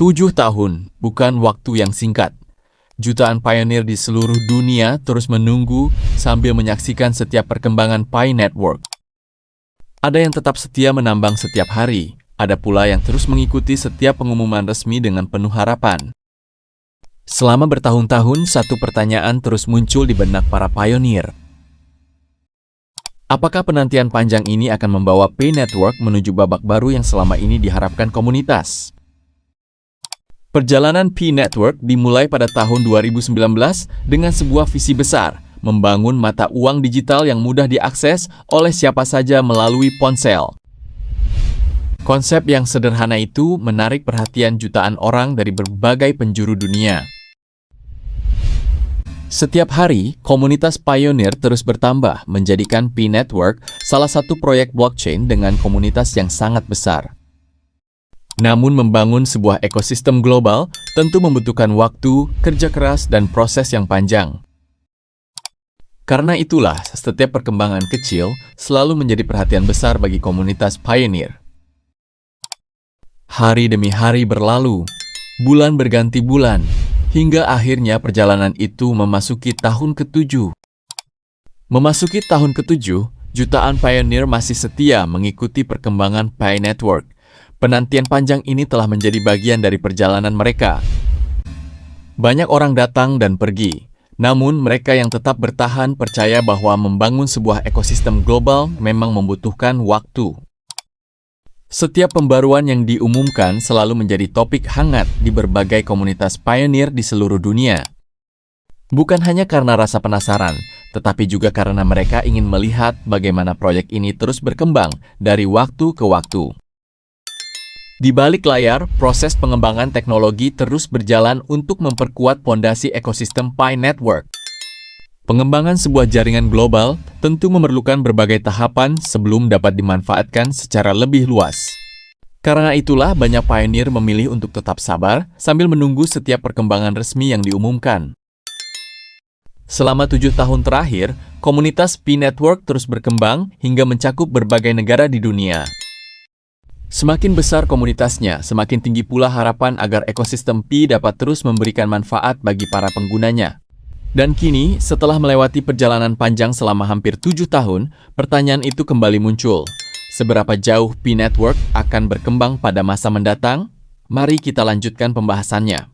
7 tahun bukan waktu yang singkat. Jutaan pioneer di seluruh dunia terus menunggu sambil menyaksikan setiap perkembangan Pi Network. Ada yang tetap setia menambang setiap hari, ada pula yang terus mengikuti setiap pengumuman resmi dengan penuh harapan. Selama bertahun-tahun, satu pertanyaan terus muncul di benak para pioneer. Apakah penantian panjang ini akan membawa Pi Network menuju babak baru yang selama ini diharapkan komunitas? Perjalanan Pi Network dimulai pada tahun 2019 dengan sebuah visi besar, membangun mata uang digital yang mudah diakses oleh siapa saja melalui ponsel. Konsep yang sederhana itu menarik perhatian jutaan orang dari berbagai penjuru dunia. Setiap hari, komunitas pioneer terus bertambah, menjadikan Pi Network salah satu proyek blockchain dengan komunitas yang sangat besar. Namun membangun sebuah ekosistem global tentu membutuhkan waktu, kerja keras, dan proses yang panjang. Karena itulah, setiap perkembangan kecil selalu menjadi perhatian besar bagi komunitas pioneer. Hari demi hari berlalu, bulan berganti bulan, hingga akhirnya perjalanan itu memasuki tahun ke-7. Memasuki tahun ke-7, jutaan pioneer masih setia mengikuti perkembangan Pi Network. Penantian panjang ini telah menjadi bagian dari perjalanan mereka. Banyak orang datang dan pergi, namun mereka yang tetap bertahan percaya bahwa membangun sebuah ekosistem global memang membutuhkan waktu. Setiap pembaruan yang diumumkan selalu menjadi topik hangat di berbagai komunitas pioneer di seluruh dunia. Bukan hanya karena rasa penasaran, tetapi juga karena mereka ingin melihat bagaimana proyek ini terus berkembang dari waktu ke waktu. Di balik layar, proses pengembangan teknologi terus berjalan untuk memperkuat fondasi ekosistem Pi Network. Pengembangan sebuah jaringan global tentu memerlukan berbagai tahapan sebelum dapat dimanfaatkan secara lebih luas. Karena itulah, banyak pioneer memilih untuk tetap sabar sambil menunggu setiap perkembangan resmi yang diumumkan. Selama 7 tahun terakhir, komunitas Pi Network terus berkembang hingga mencakup berbagai negara di dunia. Semakin besar komunitasnya, semakin tinggi pula harapan agar ekosistem Pi dapat terus memberikan manfaat bagi para penggunanya. Dan kini, setelah melewati perjalanan panjang selama hampir 7 tahun, pertanyaan itu kembali muncul. Seberapa jauh Pi Network akan berkembang pada masa mendatang? Mari kita lanjutkan pembahasannya.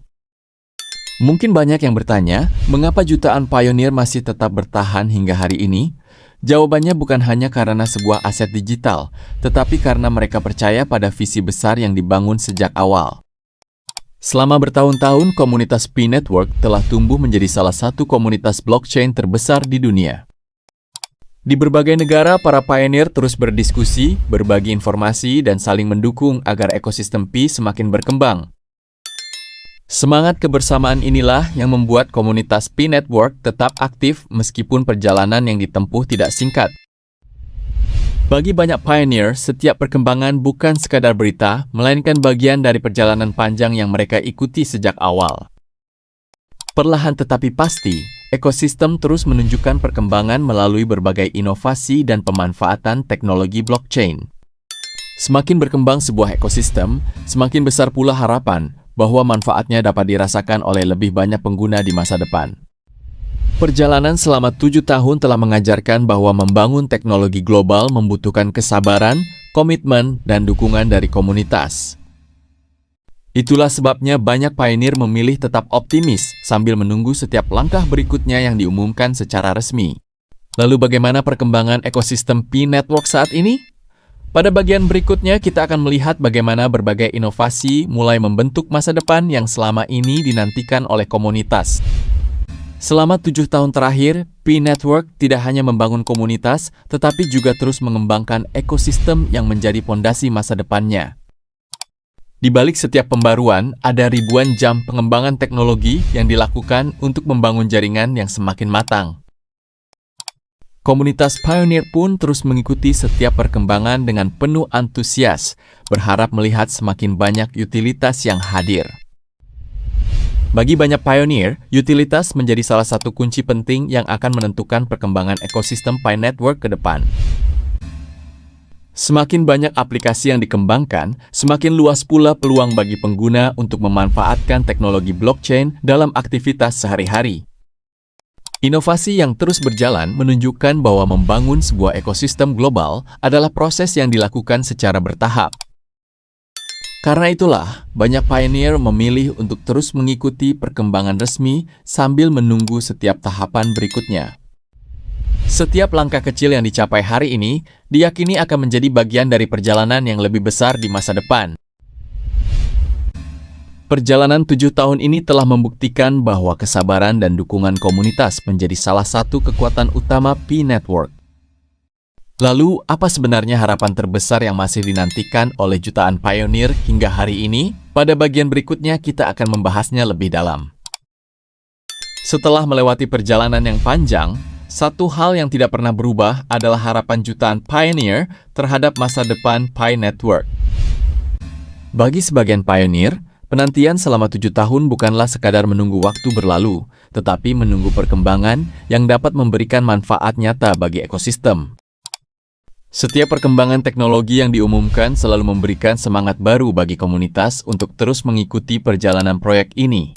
Mungkin banyak yang bertanya, mengapa jutaan pioneer masih tetap bertahan hingga hari ini? Jawabannya bukan hanya karena sebuah aset digital, tetapi karena mereka percaya pada visi besar yang dibangun sejak awal. Selama bertahun-tahun, komunitas Pi Network telah tumbuh menjadi salah satu komunitas blockchain terbesar di dunia. Di berbagai negara, para pioneer terus berdiskusi, berbagi informasi, dan saling mendukung agar ekosistem Pi semakin berkembang. Semangat kebersamaan inilah yang membuat komunitas Pi Network tetap aktif meskipun perjalanan yang ditempuh tidak singkat. Bagi banyak pioneer, setiap perkembangan bukan sekadar berita, melainkan bagian dari perjalanan panjang yang mereka ikuti sejak awal. Perlahan tetapi pasti, ekosistem terus menunjukkan perkembangan melalui berbagai inovasi dan pemanfaatan teknologi blockchain. Semakin berkembang sebuah ekosistem, semakin besar pula harapan bahwa manfaatnya dapat dirasakan oleh lebih banyak pengguna di masa depan. Perjalanan selama 7 tahun telah mengajarkan bahwa membangun teknologi global membutuhkan kesabaran, komitmen, dan dukungan dari komunitas. Itulah sebabnya banyak pioneer memilih tetap optimis sambil menunggu setiap langkah berikutnya yang diumumkan secara resmi. Lalu bagaimana perkembangan ekosistem Pi Network saat ini? Pada bagian berikutnya, kita akan melihat bagaimana berbagai inovasi mulai membentuk masa depan yang selama ini dinantikan oleh komunitas. Selama 7 tahun terakhir, Pi Network tidak hanya membangun komunitas, tetapi juga terus mengembangkan ekosistem yang menjadi fondasi masa depannya. Di balik setiap pembaruan, ada ribuan jam pengembangan teknologi yang dilakukan untuk membangun jaringan yang semakin matang. Komunitas pioneer pun terus mengikuti setiap perkembangan dengan penuh antusias, berharap melihat semakin banyak utilitas yang hadir. Bagi banyak pioneer, utilitas menjadi salah satu kunci penting yang akan menentukan perkembangan ekosistem Pi Network ke depan. Semakin banyak aplikasi yang dikembangkan, semakin luas pula peluang bagi pengguna untuk memanfaatkan teknologi blockchain dalam aktivitas sehari-hari. Inovasi yang terus berjalan menunjukkan bahwa membangun sebuah ekosistem global adalah proses yang dilakukan secara bertahap. Karena itulah, banyak pioneer memilih untuk terus mengikuti perkembangan resmi sambil menunggu setiap tahapan berikutnya. Setiap langkah kecil yang dicapai hari ini diyakini akan menjadi bagian dari perjalanan yang lebih besar di masa depan. Perjalanan 7 tahun ini telah membuktikan bahwa kesabaran dan dukungan komunitas menjadi salah satu kekuatan utama P-Network. Lalu, apa sebenarnya harapan terbesar yang masih dinantikan oleh jutaan pioneer hingga hari ini? Pada bagian berikutnya kita akan membahasnya lebih dalam. Setelah melewati perjalanan yang panjang, satu hal yang tidak pernah berubah adalah harapan jutaan pioneer terhadap masa depan P-Network. Bagi sebagian pioneer, penantian selama 7 tahun bukanlah sekadar menunggu waktu berlalu, tetapi menunggu perkembangan yang dapat memberikan manfaat nyata bagi ekosistem. Setiap perkembangan teknologi yang diumumkan selalu memberikan semangat baru bagi komunitas untuk terus mengikuti perjalanan proyek ini.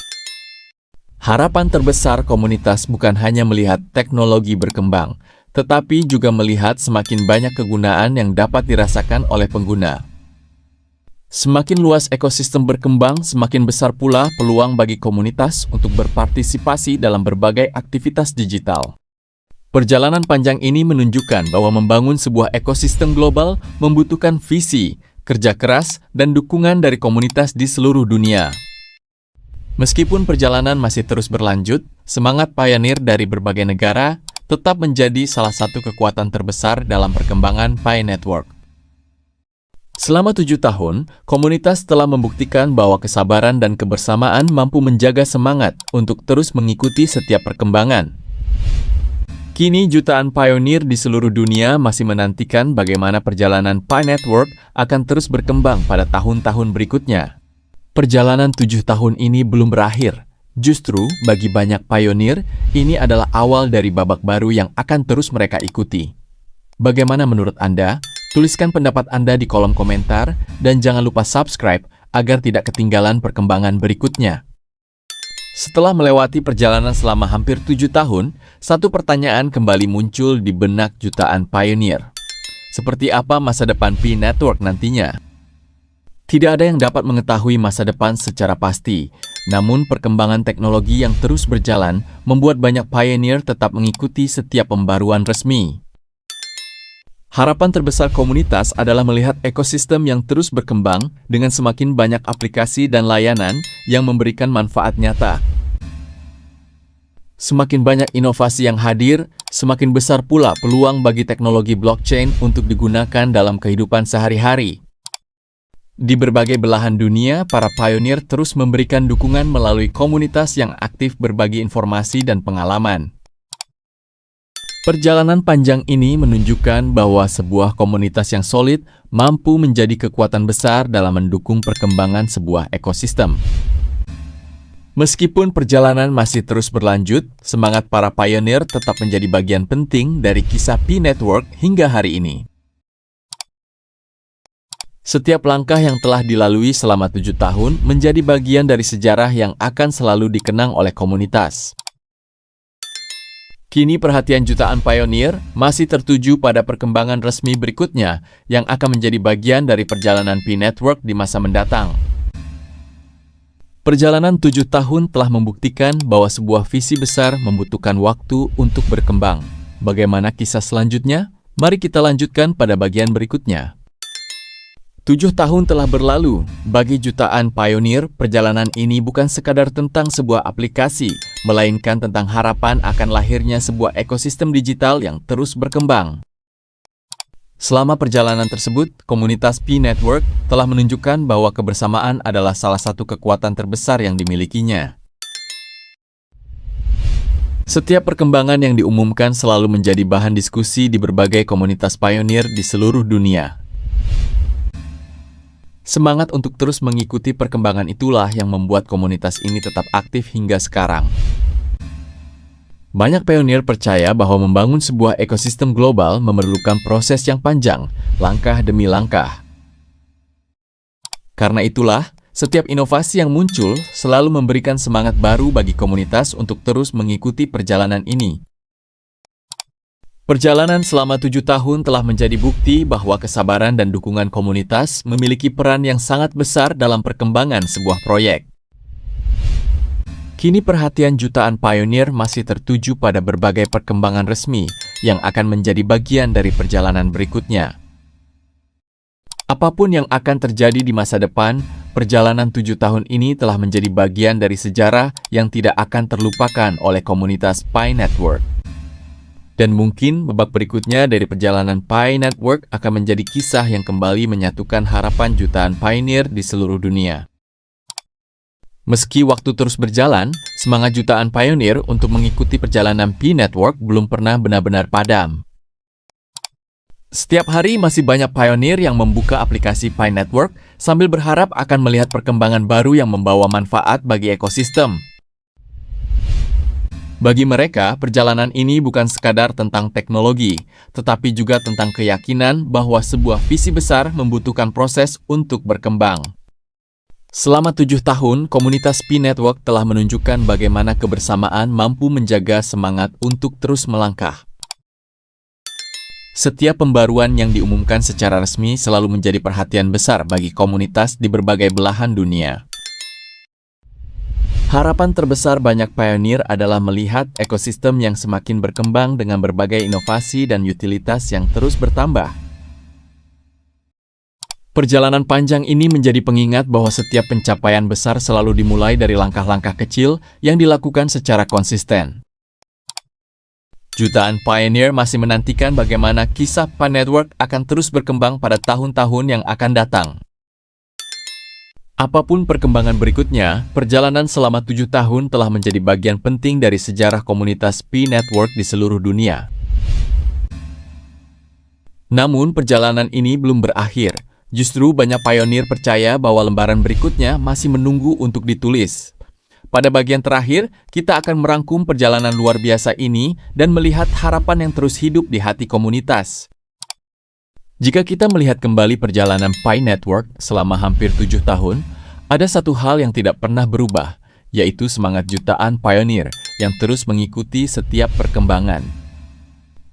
Harapan terbesar komunitas bukan hanya melihat teknologi berkembang, tetapi juga melihat semakin banyak kegunaan yang dapat dirasakan oleh pengguna. Semakin luas ekosistem berkembang, semakin besar pula peluang bagi komunitas untuk berpartisipasi dalam berbagai aktivitas digital. Perjalanan panjang ini menunjukkan bahwa membangun sebuah ekosistem global membutuhkan visi, kerja keras, dan dukungan dari komunitas di seluruh dunia. Meskipun perjalanan masih terus berlanjut, semangat pioneer dari berbagai negara tetap menjadi salah satu kekuatan terbesar dalam perkembangan P-Network. Selama 7 tahun, komunitas telah membuktikan bahwa kesabaran dan kebersamaan mampu menjaga semangat untuk terus mengikuti setiap perkembangan. Kini jutaan pioneer di seluruh dunia masih menantikan bagaimana perjalanan P-Network akan terus berkembang pada tahun-tahun berikutnya. Perjalanan 7 tahun ini belum berakhir. Justru, bagi banyak pioneer, ini adalah awal dari babak baru yang akan terus mereka ikuti. Bagaimana menurut Anda? Tuliskan pendapat Anda di kolom komentar, dan jangan lupa subscribe agar tidak ketinggalan perkembangan berikutnya. Setelah melewati perjalanan selama hampir 7 tahun, satu pertanyaan kembali muncul di benak jutaan pioneer. Seperti apa masa depan P-Network nantinya? Tidak ada yang dapat mengetahui masa depan secara pasti, namun perkembangan teknologi yang terus berjalan membuat banyak pioneer tetap mengikuti setiap pembaruan resmi. Harapan terbesar komunitas adalah melihat ekosistem yang terus berkembang dengan semakin banyak aplikasi dan layanan yang memberikan manfaat nyata. Semakin banyak inovasi yang hadir, semakin besar pula peluang bagi teknologi blockchain untuk digunakan dalam kehidupan sehari-hari. Di berbagai belahan dunia, para pioneer terus memberikan dukungan melalui komunitas yang aktif berbagi informasi dan pengalaman. Perjalanan panjang ini menunjukkan bahwa sebuah komunitas yang solid mampu menjadi kekuatan besar dalam mendukung perkembangan sebuah ekosistem. Meskipun perjalanan masih terus berlanjut, semangat para pioneer tetap menjadi bagian penting dari kisah P-Network hingga hari ini. Setiap langkah yang telah dilalui selama 7 tahun menjadi bagian dari sejarah yang akan selalu dikenang oleh komunitas. Kini perhatian jutaan pioneer masih tertuju pada perkembangan resmi berikutnya yang akan menjadi bagian dari perjalanan P-Network di masa mendatang. Perjalanan 7 tahun telah membuktikan bahwa sebuah visi besar membutuhkan waktu untuk berkembang. Bagaimana kisah selanjutnya? Mari kita lanjutkan pada bagian berikutnya. 7 tahun telah berlalu. Bagi jutaan pioneer, perjalanan ini bukan sekadar tentang sebuah aplikasi, melainkan tentang harapan akan lahirnya sebuah ekosistem digital yang terus berkembang. Selama perjalanan tersebut, komunitas P-Network telah menunjukkan bahwa kebersamaan adalah salah satu kekuatan terbesar yang dimilikinya. Setiap perkembangan yang diumumkan selalu menjadi bahan diskusi di berbagai komunitas pioneer di seluruh dunia. Semangat untuk terus mengikuti perkembangan itulah yang membuat komunitas ini tetap aktif hingga sekarang. Banyak pionir percaya bahwa membangun sebuah ekosistem global memerlukan proses yang panjang, langkah demi langkah. Karena itulah, setiap inovasi yang muncul selalu memberikan semangat baru bagi komunitas untuk terus mengikuti perjalanan ini. Perjalanan selama 7 tahun telah menjadi bukti bahwa kesabaran dan dukungan komunitas memiliki peran yang sangat besar dalam perkembangan sebuah proyek. Kini perhatian jutaan pionir masih tertuju pada berbagai perkembangan resmi yang akan menjadi bagian dari perjalanan berikutnya. Apapun yang akan terjadi di masa depan, perjalanan 7 tahun ini telah menjadi bagian dari sejarah yang tidak akan terlupakan oleh komunitas Pi Network. Dan mungkin babak berikutnya dari perjalanan Pi Network akan menjadi kisah yang kembali menyatukan harapan jutaan pioneer di seluruh dunia. Meski waktu terus berjalan, semangat jutaan pioneer untuk mengikuti perjalanan Pi Network belum pernah benar-benar padam. Setiap hari masih banyak pioneer yang membuka aplikasi Pi Network sambil berharap akan melihat perkembangan baru yang membawa manfaat bagi ekosistem. Bagi mereka, perjalanan ini bukan sekadar tentang teknologi, tetapi juga tentang keyakinan bahwa sebuah visi besar membutuhkan proses untuk berkembang. Selama 7 tahun, komunitas Pi Network telah menunjukkan bagaimana kebersamaan mampu menjaga semangat untuk terus melangkah. Setiap pembaruan yang diumumkan secara resmi selalu menjadi perhatian besar bagi komunitas di berbagai belahan dunia. Harapan terbesar banyak pionir adalah melihat ekosistem yang semakin berkembang dengan berbagai inovasi dan utilitas yang terus bertambah. Perjalanan panjang ini menjadi pengingat bahwa setiap pencapaian besar selalu dimulai dari langkah-langkah kecil yang dilakukan secara konsisten. Jutaan pioneer masih menantikan bagaimana kisah Pi Network akan terus berkembang pada tahun-tahun yang akan datang. Apapun perkembangan berikutnya, perjalanan selama 7 tahun telah menjadi bagian penting dari sejarah komunitas Pi Network di seluruh dunia. Namun, perjalanan ini belum berakhir. Justru banyak pionir percaya bahwa lembaran berikutnya masih menunggu untuk ditulis. Pada bagian terakhir, kita akan merangkum perjalanan luar biasa ini dan melihat harapan yang terus hidup di hati komunitas. Jika kita melihat kembali perjalanan Pi Network selama hampir 7 tahun, ada satu hal yang tidak pernah berubah, yaitu semangat jutaan pionir yang terus mengikuti setiap perkembangan.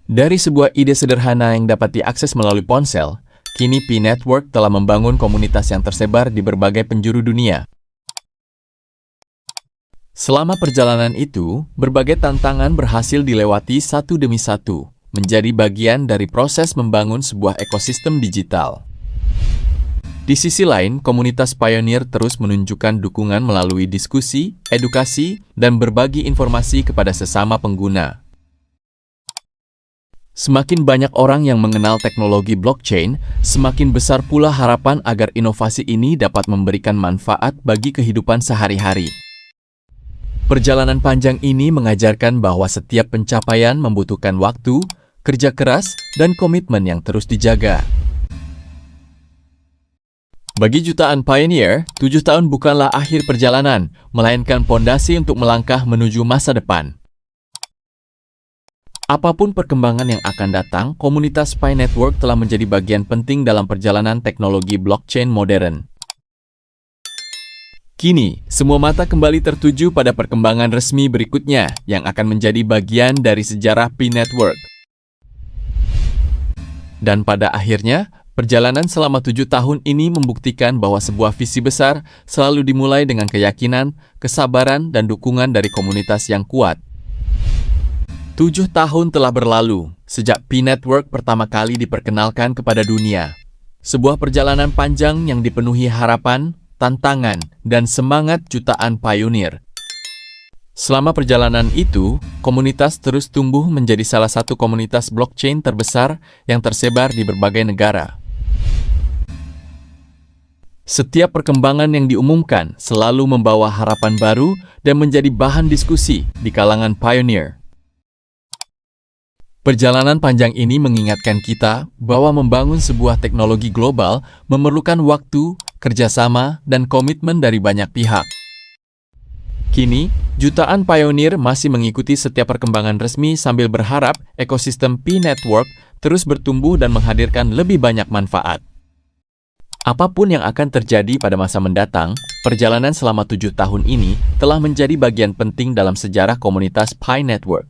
Dari sebuah ide sederhana yang dapat diakses melalui ponsel, kini Pi Network telah membangun komunitas yang tersebar di berbagai penjuru dunia. Selama perjalanan itu, berbagai tantangan berhasil dilewati satu demi satu, menjadi bagian dari proses membangun sebuah ekosistem digital. Di sisi lain, komunitas pionir terus menunjukkan dukungan melalui diskusi, edukasi, dan berbagi informasi kepada sesama pengguna. Semakin banyak orang yang mengenal teknologi blockchain, semakin besar pula harapan agar inovasi ini dapat memberikan manfaat bagi kehidupan sehari-hari. Perjalanan panjang ini mengajarkan bahwa setiap pencapaian membutuhkan waktu, kerja keras, dan komitmen yang terus dijaga. Bagi jutaan pioneer, 7 tahun bukanlah akhir perjalanan, melainkan pondasi untuk melangkah menuju masa depan. Apapun perkembangan yang akan datang, komunitas Pi Network telah menjadi bagian penting dalam perjalanan teknologi blockchain modern. Kini, semua mata kembali tertuju pada perkembangan resmi berikutnya yang akan menjadi bagian dari sejarah Pi Network. Dan pada akhirnya, perjalanan selama 7 tahun ini membuktikan bahwa sebuah visi besar selalu dimulai dengan keyakinan, kesabaran, dan dukungan dari komunitas yang kuat. 7 tahun telah berlalu sejak Pi Network pertama kali diperkenalkan kepada dunia. Sebuah perjalanan panjang yang dipenuhi harapan, tantangan, dan semangat jutaan pionir. Selama perjalanan itu, komunitas terus tumbuh menjadi salah satu komunitas blockchain terbesar yang tersebar di berbagai negara. Setiap perkembangan yang diumumkan selalu membawa harapan baru dan menjadi bahan diskusi di kalangan pionir. Perjalanan panjang ini mengingatkan kita bahwa membangun sebuah teknologi global memerlukan waktu, kerjasama, dan komitmen dari banyak pihak. Kini, jutaan pionir masih mengikuti setiap perkembangan resmi sambil berharap ekosistem Pi Network terus bertumbuh dan menghadirkan lebih banyak manfaat. Apapun yang akan terjadi pada masa mendatang, perjalanan selama 7 tahun ini telah menjadi bagian penting dalam sejarah komunitas Pi Network.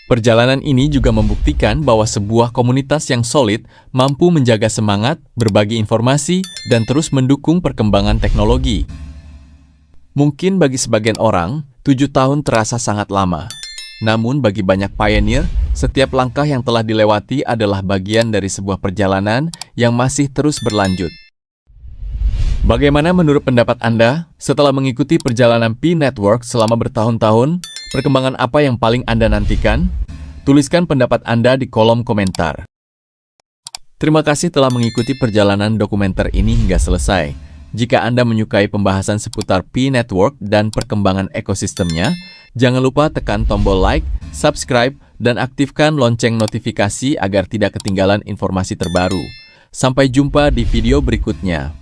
Perjalanan ini juga membuktikan bahwa sebuah komunitas yang solid mampu menjaga semangat, berbagi informasi, dan terus mendukung perkembangan teknologi. Mungkin bagi sebagian orang, 7 tahun terasa sangat lama. Namun bagi banyak pioneer, setiap langkah yang telah dilewati adalah bagian dari sebuah perjalanan yang masih terus berlanjut. Bagaimana menurut pendapat Anda? Setelah mengikuti perjalanan Pi Network selama bertahun-tahun, perkembangan apa yang paling Anda nantikan? Tuliskan pendapat Anda di kolom komentar. Terima kasih telah mengikuti perjalanan dokumenter ini hingga selesai. Jika Anda menyukai pembahasan seputar Pi Network dan perkembangan ekosistemnya, jangan lupa tekan tombol like, subscribe, dan aktifkan lonceng notifikasi agar tidak ketinggalan informasi terbaru. Sampai jumpa di video berikutnya.